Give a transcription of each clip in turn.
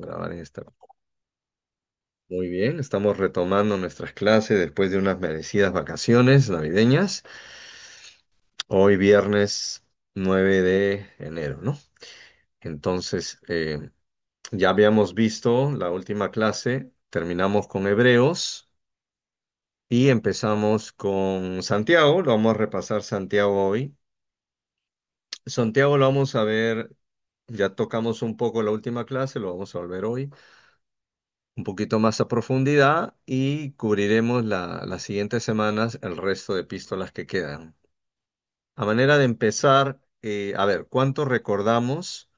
Grabar en esta. Muy bien, estamos retomando nuestras clases después de unas merecidas vacaciones navideñas. Hoy viernes 9 de enero, ¿no? Entonces, ya habíamos visto la última clase, terminamos con Hebreos y empezamos con Santiago. Lo vamos a repasar Santiago hoy. Santiago lo vamos a ver, ya tocamos un poco la última clase, lo vamos a volver hoy. Un poquito más a profundidad y cubriremos las siguientes semanas el resto de epístolas que quedan. A manera de empezar, a ver, ¿cuánto recordamos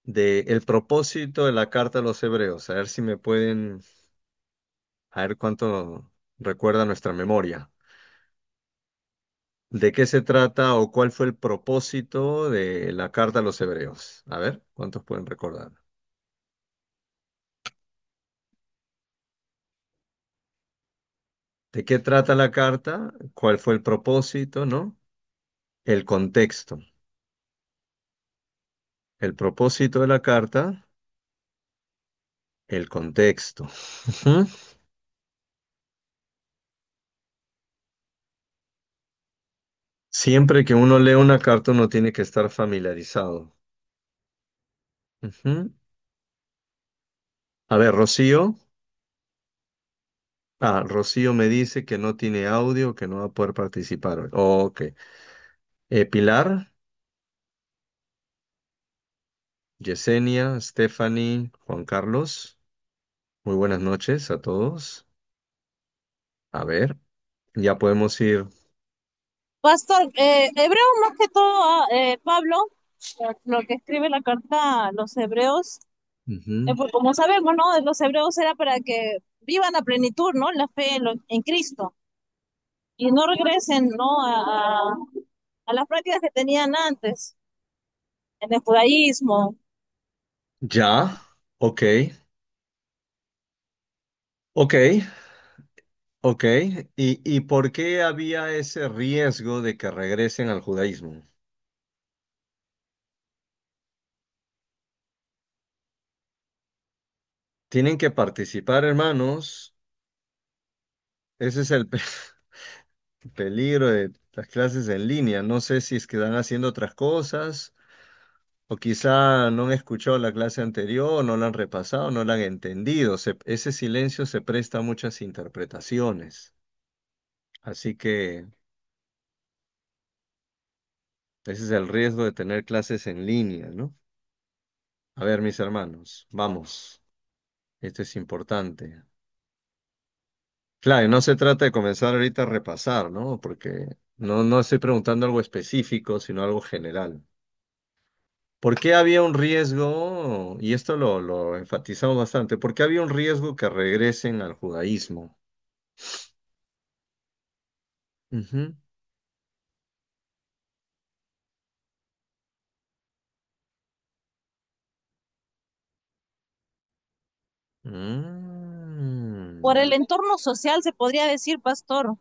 del propósito de la carta a los hebreos? A ver si me pueden, a ver cuánto recuerda nuestra memoria. ¿De qué se trata o cuál fue el propósito de la carta a los hebreos? A ver, ¿cuántos pueden recordar? ¿De qué trata la carta? ¿Cuál fue el propósito, no? El contexto. El propósito de la carta, el contexto. Ujú. Siempre que uno lee una carta, uno tiene que estar familiarizado. Ujú. A ver, Rocío. Ah, Rocío me dice que no tiene audio, que no va a poder participar hoy. Ok. Pilar, Yesenia, Stephanie, Juan Carlos. Muy buenas noches a todos. A ver, ya podemos ir. Pastor, hebreo más que todo, Pablo, lo que escribe la carta a los hebreos, Ujú. pues como sabemos, ¿no? De los hebreos era para que vivan a plenitud, ¿no? La fe en Cristo y no regresen, ¿no? A las prácticas que tenían antes, en el judaísmo. Ya, ok, ok. Ok, ¿y por qué había ese riesgo de que regresen al judaísmo? Tienen que participar, hermanos. Ese es el peligro de las clases en línea. No sé si es que están haciendo otras cosas o quizá no han escuchado la clase anterior, no la han repasado, no la han entendido. Ese silencio se presta a muchas interpretaciones. Así que ese es el riesgo de tener clases en línea, ¿no? A ver, mis hermanos, vamos. Esto es importante. Claro, y no se trata de comenzar ahorita a repasar, ¿no? Porque no estoy preguntando algo específico, sino algo general. ¿Por qué había un riesgo? Y esto lo enfatizamos bastante. ¿Por qué había un riesgo que regresen al judaísmo? Ujú. Por el Mm. entorno social se podría decir, pastor.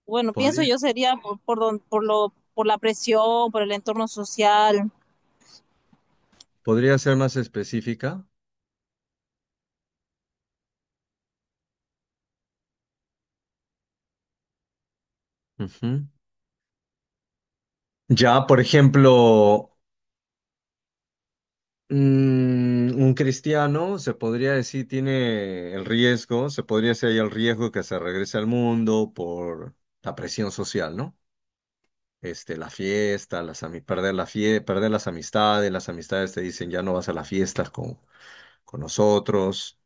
Bueno, pienso ¿Podría, yo sería por la presión, por el entorno social. podría ser más específica? Ujú. Ya, por ejemplo, un cristiano se podría decir tiene el riesgo, se podría decir hay el riesgo que se regrese al mundo por la presión social, ¿no? La fiesta, perder perder las amistades te dicen ya no vas a las fiestas con nosotros.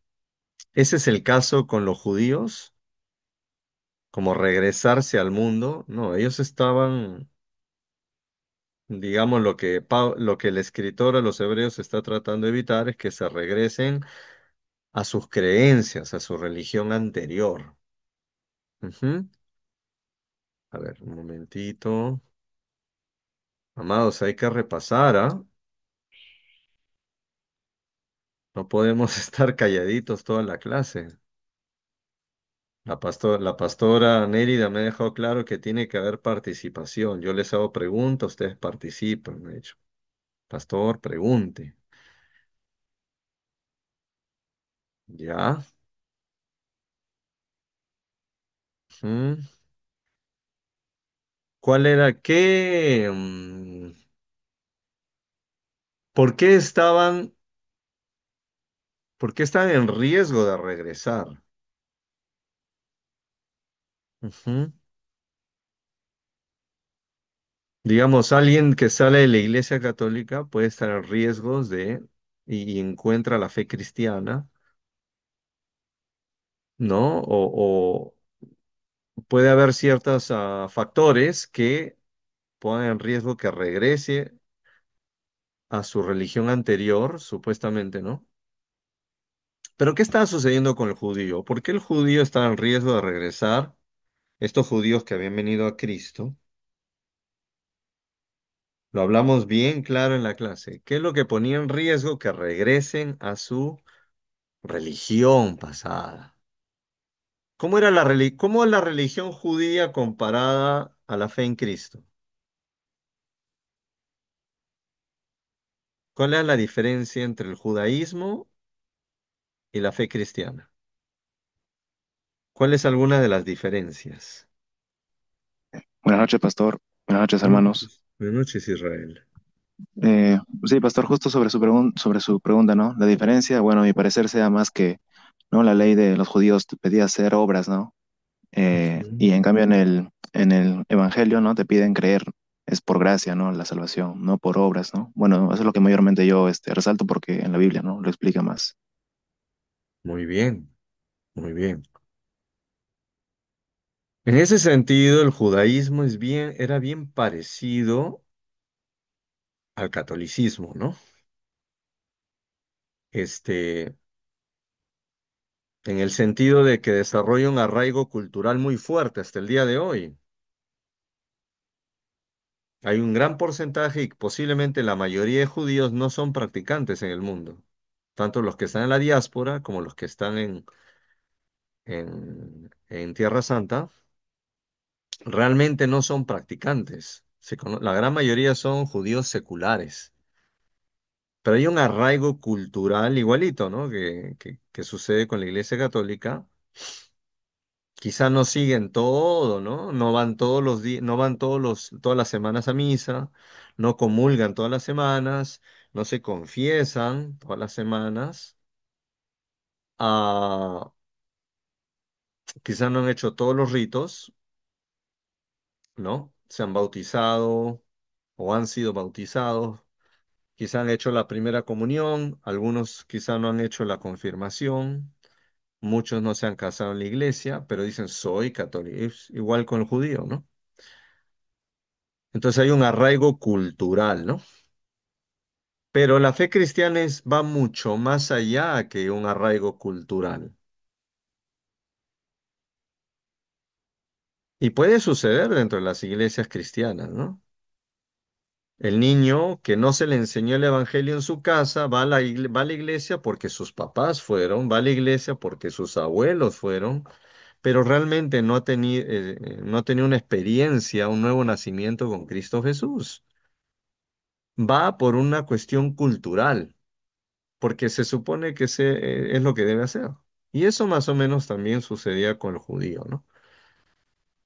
Ese es el caso con los judíos, como regresarse al mundo. No, ellos estaban, digamos, lo que el escritor a los hebreos está tratando de evitar es que se regresen a sus creencias, a su religión anterior. Ujú. A ver, un momentito. Amados, hay que repasar, ¿ah? No podemos estar calladitos toda la clase. La pastora Nérida me ha dejado claro que tiene que haber participación. Yo les hago preguntas, ustedes participan, de hecho. Pastor, pregunte. Ya. Ujú. ¿Cuál era? ¿Por qué por qué estaban en riesgo de regresar? Ujú. Digamos, alguien que sale de la Iglesia Católica puede estar en riesgos y encuentra la fe cristiana, ¿no? O puede haber ciertos factores que pongan en riesgo que regrese a su religión anterior, supuestamente, ¿no? Pero ¿qué está sucediendo con el judío? ¿Por qué el judío está en riesgo de regresar? Estos judíos que habían venido a Cristo, lo hablamos bien claro en la clase. ¿Qué es lo que ponía en riesgo que regresen a su religión pasada? ¿Cómo es la religión judía comparada a la fe en Cristo? ¿Cuál es la diferencia entre el judaísmo y la fe cristiana? ¿Cuál es alguna de las diferencias? Buenas noches, pastor. Buenas noches, Buenas hermanos. noches. Buenas noches, Israel. Sí, pastor, justo sobre su pregunta, ¿no? La diferencia, bueno, a mi parecer sea más que, ¿no? La ley de los judíos te pedía hacer obras, ¿no? Ujú. Y en cambio en el Evangelio, ¿no? Te piden creer, es por gracia, ¿no? La salvación, no por obras, ¿no? Bueno, eso es lo que mayormente yo resalto porque en la Biblia, ¿no? Lo explica más. Muy bien, muy bien. En ese sentido, el judaísmo era bien parecido al catolicismo, ¿no? Este, en el sentido de que desarrolla un arraigo cultural muy fuerte hasta el día de hoy. Hay un gran porcentaje y posiblemente la mayoría de judíos no son practicantes en el mundo, tanto los que están en la diáspora como los que están en Tierra Santa, realmente no son practicantes. La gran mayoría son judíos seculares. Pero hay un arraigo cultural igualito, ¿no? Que sucede con la Iglesia Católica. Quizá no siguen todo, ¿no? No van todos los días, no van todas las semanas a misa, no comulgan todas las semanas, no se confiesan todas las semanas. Ah, quizá no han hecho todos los ritos, ¿no? Se han bautizado o han sido bautizados. Quizá han hecho la primera comunión, algunos quizá no han hecho la confirmación. Muchos no se han casado en la iglesia, pero dicen soy católico. Es igual con el judío, ¿no? Entonces hay un arraigo cultural, ¿no? Pero la fe cristiana va mucho más allá que un arraigo cultural. Y puede suceder dentro de las iglesias cristianas, ¿no? El niño que no se le enseñó el evangelio en su casa va a la iglesia porque sus papás fueron, va a la iglesia porque sus abuelos fueron, pero realmente no ha tenido una experiencia, un nuevo nacimiento con Cristo Jesús. Va por una cuestión cultural, porque se supone que es lo que debe hacer. Y eso más o menos también sucedía con el judío, ¿no?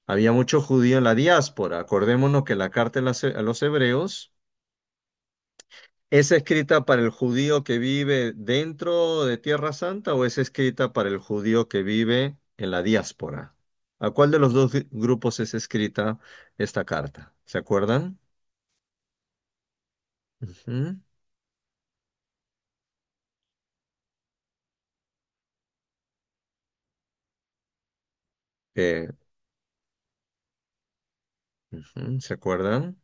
Había mucho judío en la diáspora. Acordémonos que la carta a los hebreos ¿es escrita para el judío que vive dentro de Tierra Santa o es escrita para el judío que vive en la diáspora? ¿A cuál de los dos grupos es escrita esta carta? ¿Se acuerdan? Ujú. Eh, ¿Se acuerdan?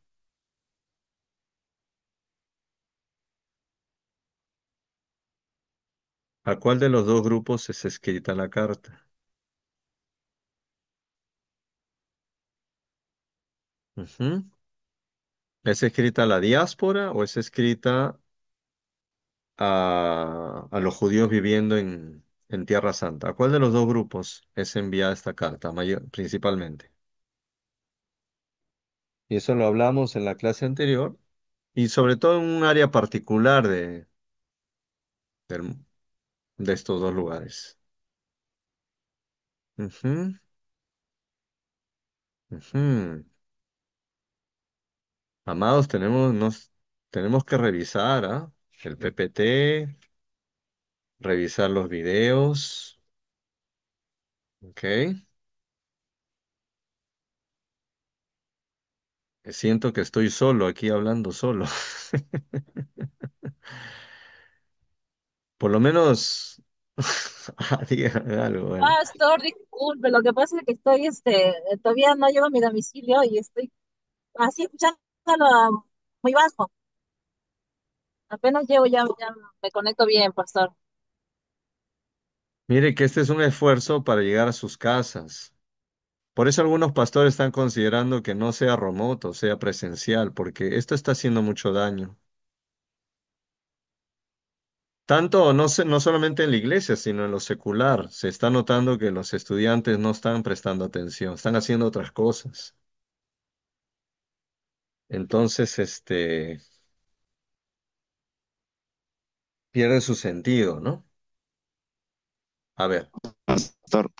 ¿A cuál de los dos grupos es escrita la carta? Ujú. ¿Es escrita a la diáspora o es escrita a los judíos viviendo en Tierra Santa? ¿A cuál de los dos grupos es enviada esta carta principalmente? Y eso lo hablamos en la clase anterior y sobre todo en un área particular del mundo. de estos dos lugares. Ujú, ujú. Amados, tenemos que revisar, ¿ah? El PPT, revisar los videos, ¿ok? Siento que estoy solo aquí hablando solo. Por lo menos digan algo, ¿vale? Pastor, disculpe, lo que pasa es que estoy, todavía no llego a mi domicilio y estoy así escuchándolo muy bajo. Apenas llego ya me conecto bien, pastor. Mire que este es un esfuerzo para llegar a sus casas. Por eso algunos pastores están considerando que no sea remoto, sea presencial, porque esto está haciendo mucho daño. Tanto no solamente en la iglesia, sino en lo secular. Se está notando que los estudiantes no están prestando atención, están haciendo otras cosas. Entonces, pierde su sentido, ¿no? A ver, Pastor,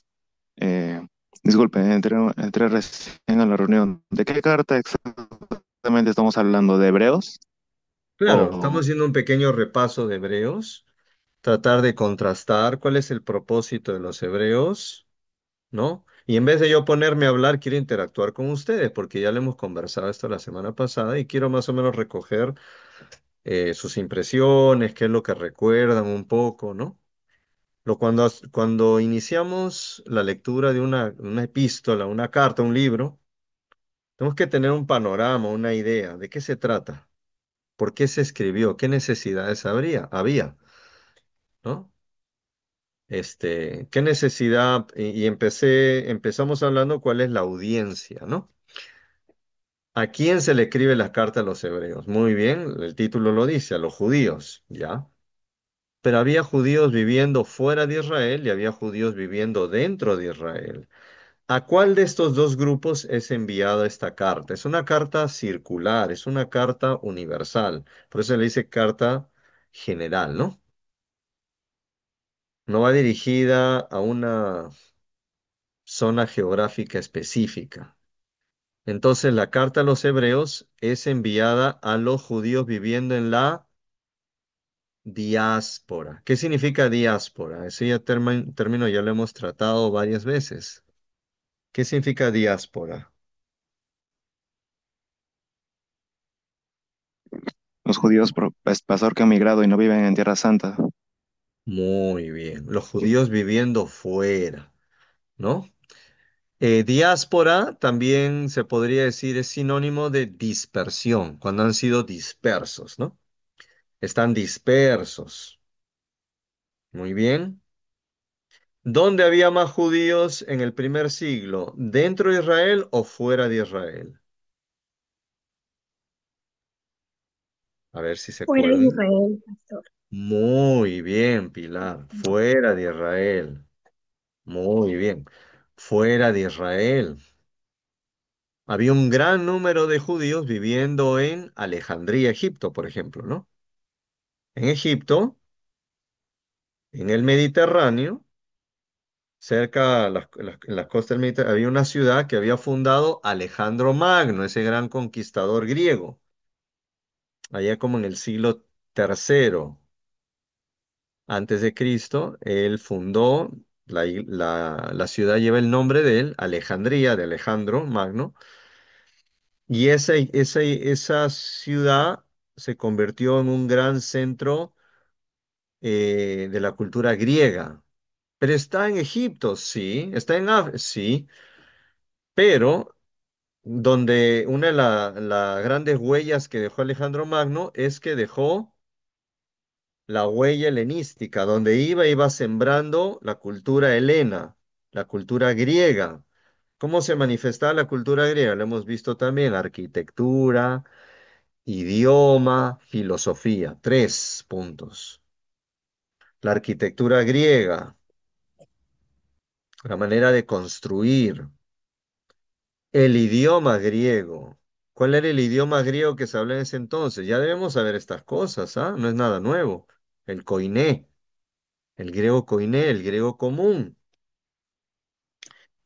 disculpe, entré recién a la reunión. ¿De qué carta exactamente estamos hablando? ¿De Hebreos? claro, O estamos haciendo un pequeño repaso de Hebreos, tratar de contrastar cuál es el propósito de los hebreos, ¿no? Y en vez de yo ponerme a hablar, quiero interactuar con ustedes, porque ya le hemos conversado esto la semana pasada y quiero más o menos recoger sus impresiones, qué es lo que recuerdan un poco, ¿no? Cuando iniciamos la lectura de una epístola, una carta, un libro, tenemos que tener un panorama, una idea de qué se trata, por qué se escribió, qué necesidades había, ¿no? Qué necesidad, y empezamos hablando cuál es la audiencia, ¿no? ¿A quién se le escribe la carta a los hebreos? Muy bien, el título lo dice, a los judíos, ¿ya? Pero había judíos viviendo fuera de Israel y había judíos viviendo dentro de Israel. ¿A cuál de estos dos grupos es enviada esta carta? Es una carta circular, es una carta universal. Por eso le dice carta general, ¿no? No va dirigida a una zona geográfica específica. Entonces, la carta a los hebreos es enviada a los judíos viviendo en la diáspora. ¿Qué significa diáspora? Ese término ya lo hemos tratado varias veces. ¿Qué significa diáspora? los judíos, pastor, que han migrado y no viven en Tierra Santa. Muy bien. Los judíos viviendo fuera, ¿no? Diáspora también se podría decir es sinónimo de dispersión, cuando han sido dispersos, ¿no? Están dispersos. Muy bien. ¿Dónde había más judíos en el primer siglo? ¿Dentro de Israel o fuera de Israel? A ver si se Fuera de acuerdan. Israel, pastor. Muy bien, Pilar. Fuera de Israel. Muy bien. Fuera de Israel. Había un gran número de judíos viviendo en Alejandría, Egipto, por ejemplo, ¿no? En Egipto, en el Mediterráneo, cerca a en las costas del Mediterráneo, había una ciudad que había fundado Alejandro Magno, ese gran conquistador griego, allá como en el siglo tercero antes de Cristo. Él fundó, la ciudad lleva el nombre de él, Alejandría, de Alejandro Magno, y esa ciudad se convirtió en un gran centro de la cultura griega. Pero está en Egipto, sí, está en África, sí, pero donde una de las grandes huellas que dejó Alejandro Magno es que dejó la huella helenística, donde iba sembrando la cultura helena, la cultura griega. ¿Cómo se manifestaba la cultura griega? Lo hemos visto también, arquitectura, idioma, filosofía, 3 puntos. La arquitectura griega, la manera de construir, el idioma griego. ¿Cuál era el idioma griego que se hablaba en ese entonces? Ya debemos saber estas cosas, ¿ah? No es nada nuevo. El koiné. el griego koiné, el griego común,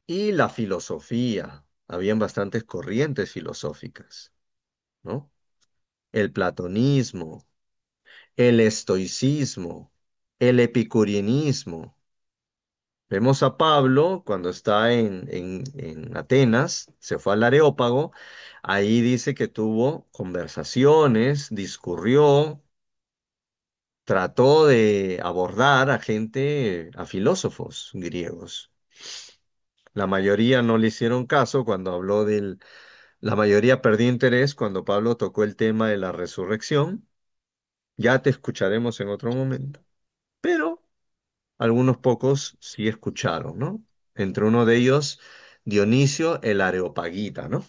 y la filosofía. Habían bastantes corrientes filosóficas, ¿no? El platonismo, el estoicismo, el epicureanismo. Vemos a Pablo cuando está en Atenas, se fue al Areópago, ahí dice que tuvo conversaciones, discurrió, trató de abordar a gente, a filósofos griegos. La mayoría no le hicieron caso cuando habló del... La mayoría perdió interés cuando Pablo tocó el tema de la resurrección. Ya te escucharemos en otro momento. Pero algunos pocos sí escucharon, ¿no? Entre uno de ellos, Dionisio el Areopagita, ¿no?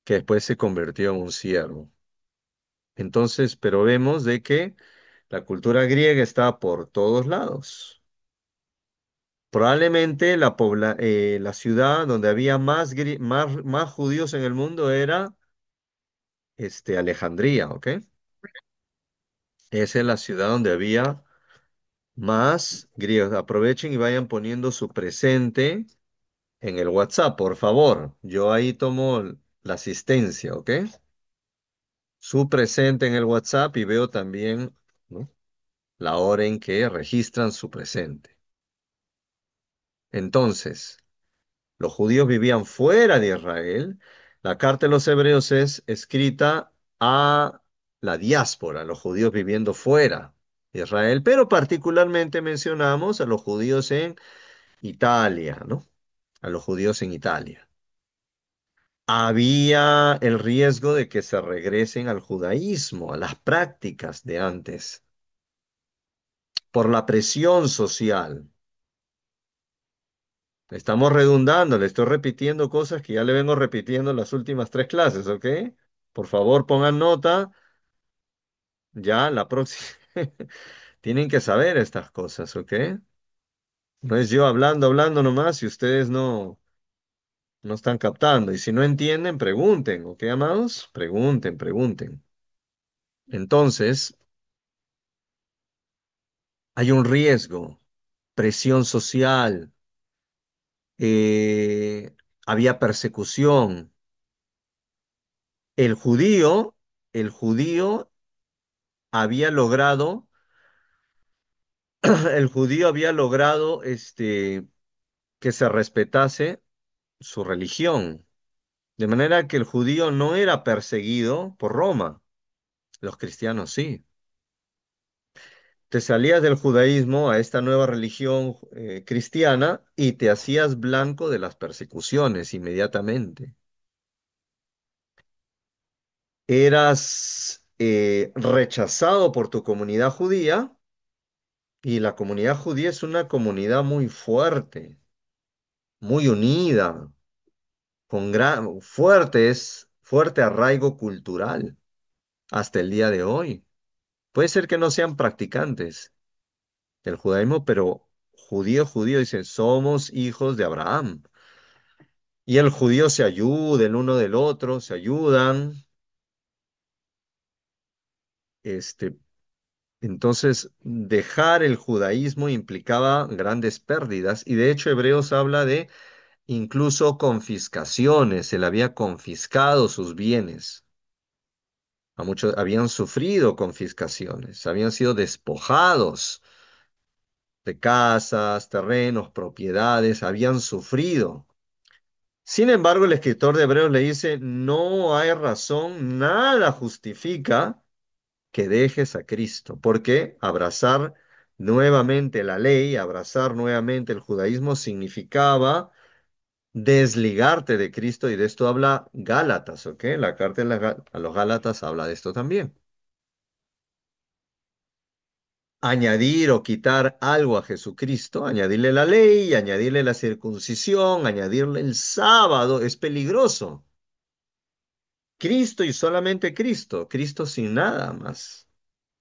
Que después se convirtió en un siervo. Entonces, pero vemos de que la cultura griega está por todos lados. Probablemente la ciudad donde había más judíos en el mundo era Alejandría, ¿ok? Esa es la ciudad donde había más griegos. Aprovechen y vayan poniendo su presente en el WhatsApp, por favor. Yo ahí tomo la asistencia, ¿ok? Su presente en el WhatsApp y veo también, ¿no?, la hora en que registran su presente. Entonces, los judíos vivían fuera de Israel. La carta de los hebreos es escrita a la diáspora, los judíos viviendo fuera de Israel, pero particularmente mencionamos a los judíos en Italia, ¿no? A los judíos en Italia. Había el riesgo de que se regresen al judaísmo, a las prácticas de antes, por la presión social. Estamos redundando, le estoy repitiendo cosas que ya le vengo repitiendo en las últimas tres clases, ¿ok? Por favor, pongan nota, ya la próxima. Tienen que saber estas cosas, ¿ok? No es yo hablando, hablando nomás y ustedes no están captando. Y si no entienden, pregunten, ¿ok, amados? Pregunten, pregunten. Entonces, hay un riesgo, presión social, eh, había persecución. El judío, el judío había logrado, el judío había logrado que se respetase su religión. De manera que el judío no era perseguido por Roma, los cristianos sí. Te salías del judaísmo a esta nueva religión cristiana y te hacías blanco de las persecuciones inmediatamente. Eras rechazado por tu comunidad judía y la comunidad judía es una comunidad muy fuerte, muy unida, con fuerte arraigo cultural hasta el día de hoy. Puede ser que no sean practicantes del judaísmo, pero judío, judío, dicen, somos hijos de Abraham. Y el judío se ayuda el uno del otro, se ayudan. Este, entonces, dejar el judaísmo implicaba grandes pérdidas y de hecho Hebreos habla de incluso confiscaciones, se le había confiscado sus bienes. A muchos habían sufrido confiscaciones, habían sido despojados de casas, terrenos, propiedades, habían sufrido. Sin embargo, el escritor de Hebreos le dice, no hay razón, nada justifica que dejes a Cristo, porque abrazar nuevamente la ley, abrazar nuevamente el judaísmo significaba desligarte de Cristo y de esto habla Gálatas, ¿ok? La carta de a los Gálatas habla de esto también. Añadir o quitar algo a Jesucristo, añadirle la ley, añadirle la circuncisión, añadirle el sábado, es peligroso. Cristo y solamente Cristo, Cristo sin nada más,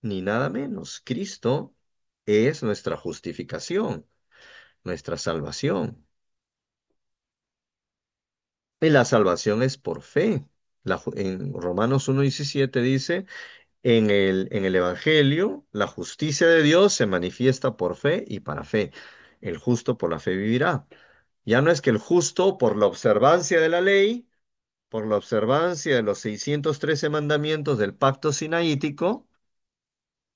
ni nada menos. Cristo es nuestra justificación, nuestra salvación. Y la salvación es por fe. En Romanos 1:17 dice, En el Evangelio, la justicia de Dios se manifiesta por fe y para fe. El justo por la fe vivirá. Ya no es que el justo por la observancia de la ley, por la observancia de los 613 mandamientos del pacto sinaítico,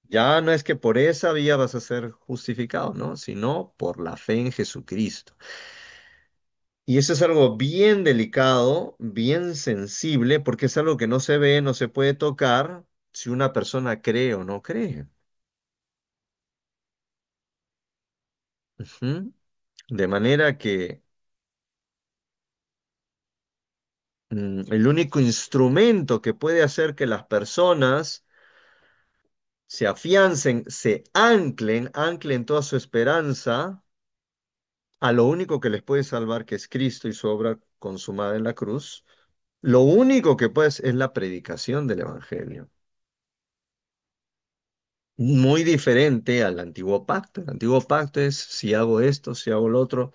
ya no es que por esa vía vas a ser justificado, ¿no? Sino por la fe en Jesucristo. Y eso es algo bien delicado, bien sensible, porque es algo que no se ve, no se puede tocar si una persona cree o no cree. Ujú. De manera que el único instrumento que puede hacer que las personas se afiancen, se anclen toda su esperanza a lo único que les puede salvar, que es Cristo y su obra consumada en la cruz, lo único que puede es la predicación del Evangelio. Muy diferente al antiguo pacto. El antiguo pacto es si hago esto, si hago lo otro.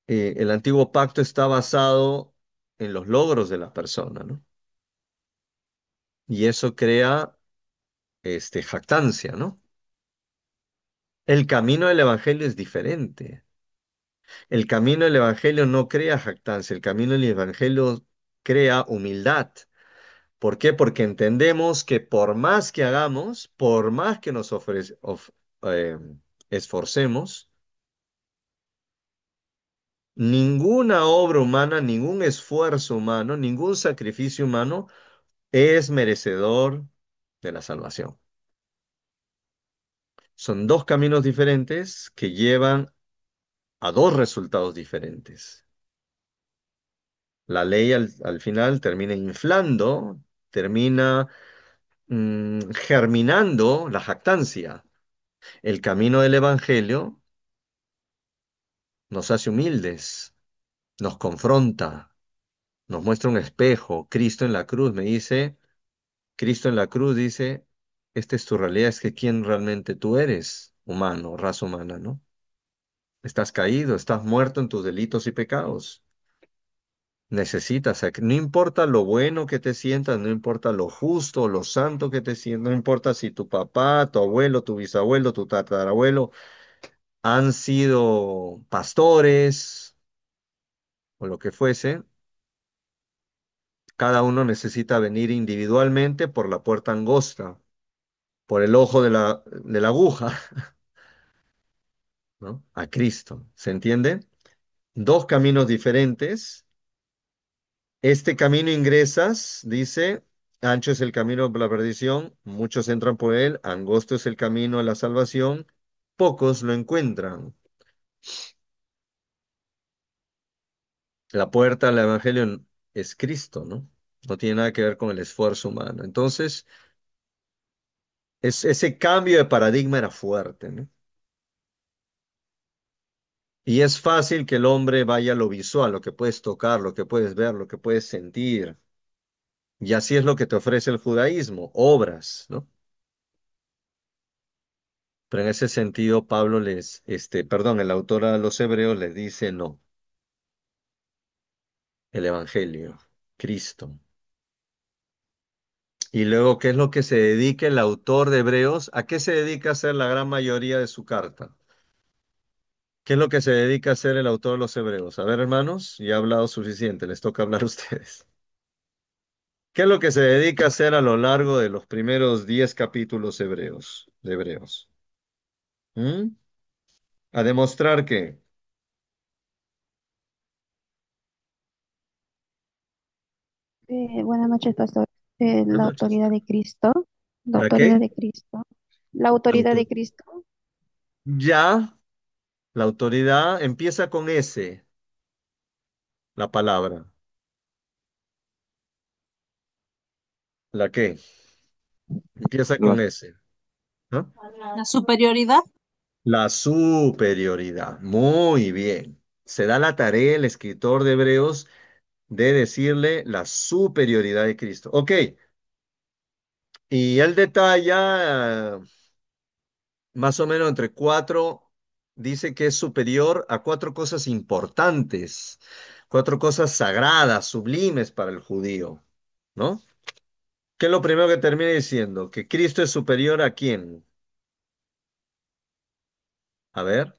El antiguo pacto está basado en los logros de la persona, ¿no? Y eso crea jactancia, ¿no? El camino del Evangelio es diferente. El camino del Evangelio no crea jactancia, el camino del Evangelio crea humildad. ¿Por qué? Porque entendemos que por más que hagamos, por más que nos eh, esforcemos, ninguna obra humana, ningún esfuerzo humano, ningún sacrificio humano es merecedor de la salvación. Son dos caminos diferentes que llevan a dos resultados diferentes. La ley al final termina inflando, termina germinando la jactancia. El camino del Evangelio nos hace humildes, nos confronta, nos muestra un espejo. Cristo en la cruz me dice, Cristo en la cruz dice, esta es tu realidad, es que quién realmente tú eres, humano, raza humana, ¿no? Estás caído, estás muerto en tus delitos y pecados. Necesitas, no importa lo bueno que te sientas, no importa lo justo o lo santo que te sientas, no importa si tu papá, tu abuelo, tu bisabuelo, tu tatarabuelo han sido pastores o lo que fuese, cada uno necesita venir individualmente por la puerta angosta, por el ojo de la aguja, ¿no? A Cristo. ¿Se entiende? Dos caminos diferentes. Este camino ingresas, dice, ancho es el camino de la perdición, muchos entran por él, angosto es el camino a la salvación, pocos lo encuentran. La puerta al evangelio es Cristo, ¿no? No tiene nada que ver con el esfuerzo humano. Entonces, ese cambio de paradigma era fuerte, ¿no? Y es fácil que el hombre vaya a lo visual, lo que puedes tocar, lo que puedes ver, lo que puedes sentir. Y así es lo que te ofrece el judaísmo, obras, ¿no? Pero en ese sentido, Pablo perdón, el autor a los hebreos les dice no, el evangelio, Cristo. Y luego, ¿qué es lo que se dedica el autor de Hebreos? ¿A qué se dedica a hacer la gran mayoría de su carta? ¿Qué es lo que se dedica a hacer el autor de los Hebreos? A ver, hermanos, ya he hablado suficiente, les toca hablar a ustedes. ¿Qué es lo que se dedica a hacer a lo largo de los primeros 10 capítulos hebreos, de Hebreos? ¿Mm? A demostrar que, Buenas noches, pastor. buenas La noches, autoridad de Cristo, la ¿la autoridad qué? de Cristo, la autoridad de Auto- Cristo. Ya, la autoridad empieza con S, la palabra. ¿La qué? Empieza La, con S, ¿no? La superioridad. La superioridad. Muy bien. Se da la tarea el escritor de Hebreos de decirle la superioridad de Cristo. Ok, y él detalla más o menos entre cuatro, dice que es superior a cuatro cosas importantes, cuatro cosas sagradas, sublimes para el judío, ¿no? ¿Qué es lo primero que termina diciendo? Que Cristo es superior a quién. A ver.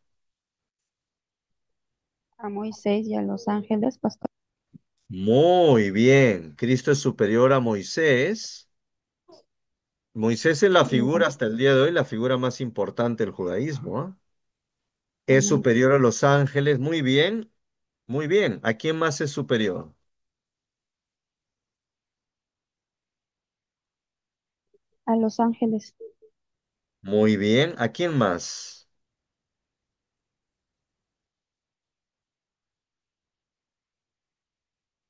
A Moisés y a los ángeles, pastor. Muy bien. Cristo es superior a Moisés. Moisés es la Ya, figura hasta el día de hoy, la figura más importante del judaísmo, ¿ah? Es amén. superior a los ángeles. Muy bien. Muy bien. ¿A quién más es superior? A los ángeles, Muy bien. ¿A quién más?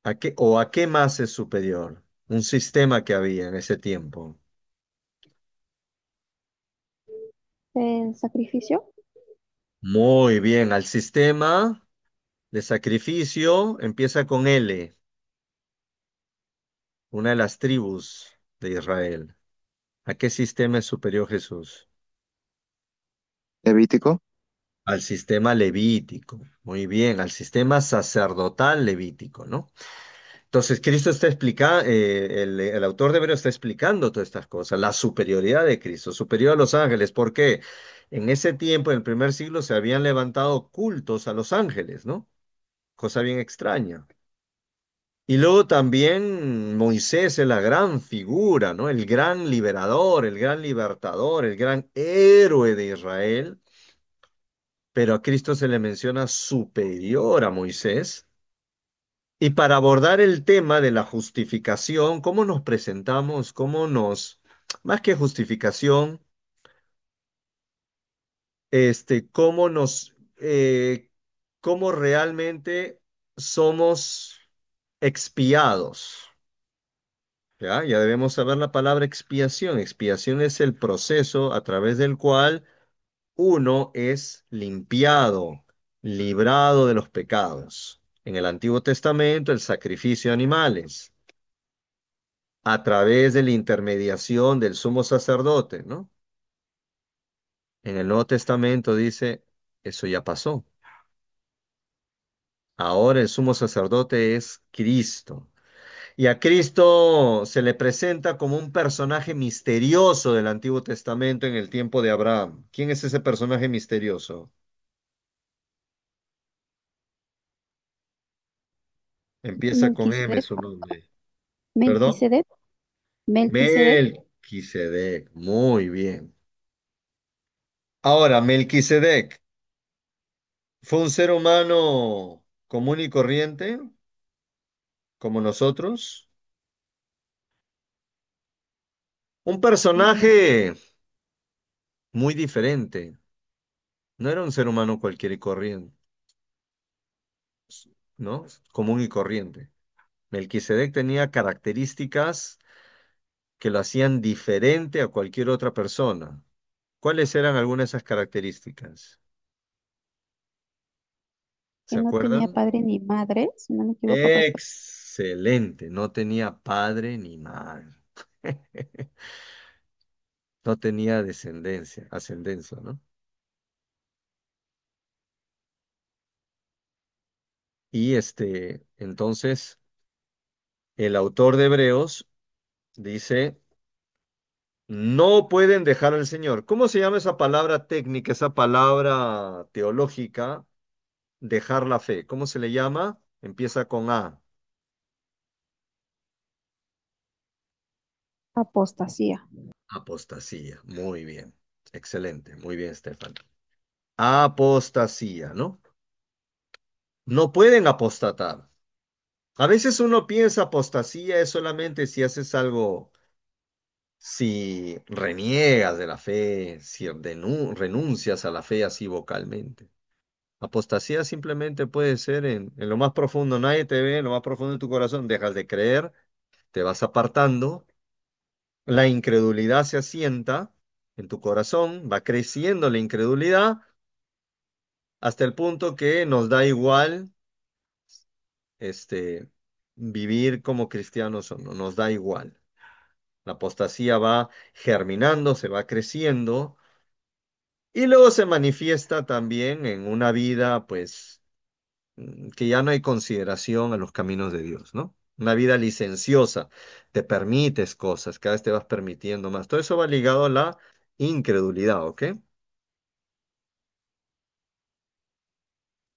¿A qué o a qué más es superior? Un sistema que había en ese tiempo. el sacrificio, Muy bien. Al sistema de sacrificio empieza con L, una de las tribus de Israel. ¿A qué sistema es superior Jesús? Levítico. Al sistema levítico. Muy bien, al sistema sacerdotal levítico, ¿no? Entonces, Cristo está explicando, el autor de Hebreos está explicando todas estas cosas, la superioridad de Cristo, superior a los ángeles. ¿Por qué? En ese tiempo, en el primer siglo, se habían levantado cultos a los ángeles, ¿no? Cosa bien extraña. Y luego también Moisés es la gran figura, ¿no? El gran liberador, el gran libertador, el gran héroe de Israel. Pero a Cristo se le menciona superior a Moisés. Y para abordar el tema de la justificación, ¿cómo nos presentamos? Más que justificación, cómo cómo realmente somos expiados? ¿Ya? Ya debemos saber la palabra expiación. Expiación es el proceso a través del cual uno es limpiado, librado de los pecados. En el Antiguo Testamento, el sacrificio de animales, a través de la intermediación del sumo sacerdote, ¿no? En el Nuevo Testamento dice, eso ya pasó. Ahora el sumo sacerdote es Cristo. Y a Cristo se le presenta como un personaje misterioso del Antiguo Testamento en el tiempo de Abraham. ¿Quién es ese personaje misterioso? Empieza con M Melquisedec, su nombre. ¿Perdón? Melquisedec, Melquisedec, Melquisedec. Muy bien. Ahora, Melquisedec, ¿fue un ser humano común y corriente como nosotros? Un mm, personaje muy diferente. No era un ser humano cualquiera y corriente, ¿no? Común y corriente. Melquisedec tenía características que lo hacían diferente a cualquier otra persona. ¿Cuáles eran algunas de esas características? que ¿Se no tenía acuerdan? padre ni madre, si no me equivoco, pastor. Excelente, no tenía padre ni madre. No tenía descendencia, ascendencia, ¿no? Y entonces, el autor de Hebreos dice, no pueden dejar al Señor. ¿Cómo se llama esa palabra técnica, esa palabra teológica? Dejar la fe. ¿Cómo se le llama? Empieza con A. Apostasía. Apostasía. Muy bien. Excelente. Muy bien, Estefan. Apostasía, ¿no? No pueden apostatar. A veces uno piensa apostasía es solamente si haces algo, si reniegas de la fe, si renuncias a la fe así vocalmente. Apostasía simplemente puede ser en lo más profundo, nadie te ve, en lo más profundo de tu corazón, dejas de creer, te vas apartando, la incredulidad se asienta en tu corazón, va creciendo la incredulidad hasta el punto que nos da igual este, vivir como cristianos o no, nos da igual. La apostasía va germinando, se va creciendo y luego se manifiesta también en una vida, pues, que ya no hay consideración a los caminos de Dios, ¿no? Una vida licenciosa. Te permites cosas, cada vez te vas permitiendo más. Todo eso va ligado a la incredulidad, ¿ok?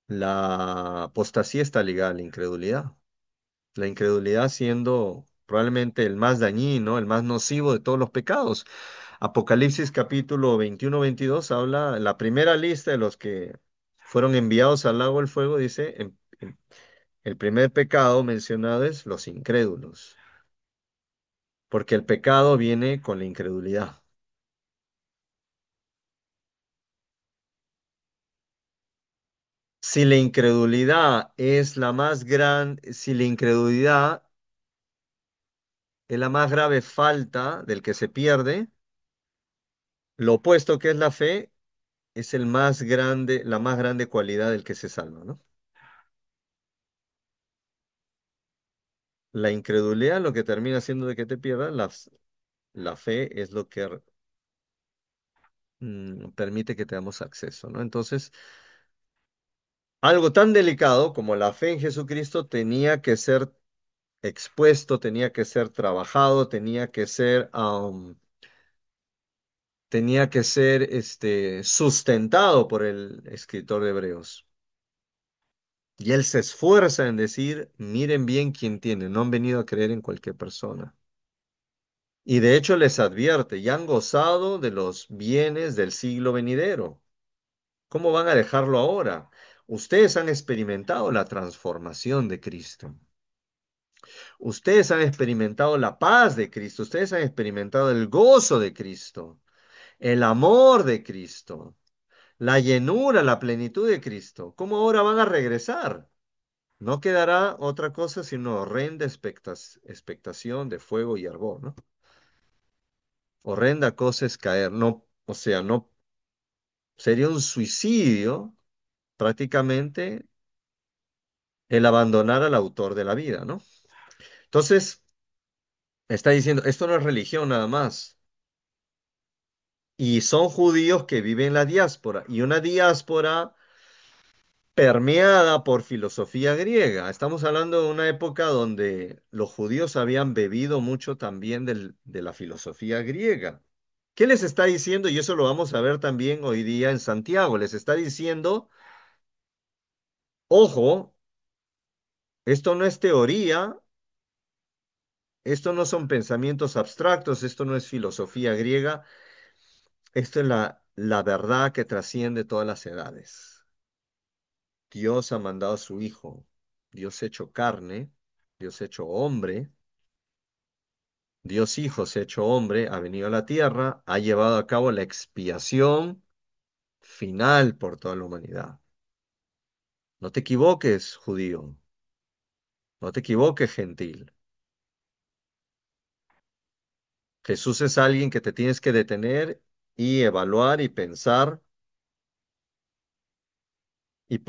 La apostasía está ligada a la incredulidad. La incredulidad siendo probablemente el más dañino, el más nocivo de todos los pecados. Apocalipsis capítulo 21-22 habla, la primera lista de los que fueron enviados al lago del fuego, dice, el primer pecado mencionado es los incrédulos, porque el pecado viene con la incredulidad. Si la incredulidad es la más gran, si la incredulidad es la más grave falta del que se pierde, lo opuesto que es la fe es el más grande, la más grande cualidad del que se salva, ¿no? La incredulidad lo que termina siendo de que te pierdas, la fe es lo que permite que tengamos acceso, ¿no? Entonces, algo tan delicado como la fe en Jesucristo tenía que ser expuesto, tenía que ser trabajado, tenía que ser sustentado por el escritor de Hebreos. Y él se esfuerza en decir, miren bien quién tiene, no han venido a creer en cualquier persona. Y de hecho les advierte, ya han gozado de los bienes del siglo venidero. ¿Cómo van a dejarlo ahora? Ustedes han experimentado la transformación de Cristo. Ustedes han experimentado la paz de Cristo. Ustedes han experimentado el gozo de Cristo, el amor de Cristo, la llenura, la plenitud de Cristo. ¿Cómo ahora van a regresar? No quedará otra cosa sino horrenda expectación de fuego y ardor, ¿no? Horrenda cosa es caer, no, o sea, no sería un suicidio prácticamente el abandonar al autor de la vida, ¿no? Entonces, está diciendo, esto no es religión nada más. Y son judíos que viven en la diáspora, y una diáspora permeada por filosofía griega. Estamos hablando de una época donde los judíos habían bebido mucho también de la filosofía griega. ¿Qué les está diciendo? Y eso lo vamos a ver también hoy día en Santiago. Les está diciendo, ojo, esto no es teoría, esto no son pensamientos abstractos, esto no es filosofía griega, esto es la verdad que trasciende todas las edades. Dios ha mandado a su Hijo, Dios hecho carne, Dios hecho hombre, Dios Hijo se ha hecho hombre, ha venido a la tierra, ha llevado a cabo la expiación final por toda la humanidad. No te equivoques, judío, no te equivoques, gentil. Jesús es alguien que te tienes que detener y evaluar y pensar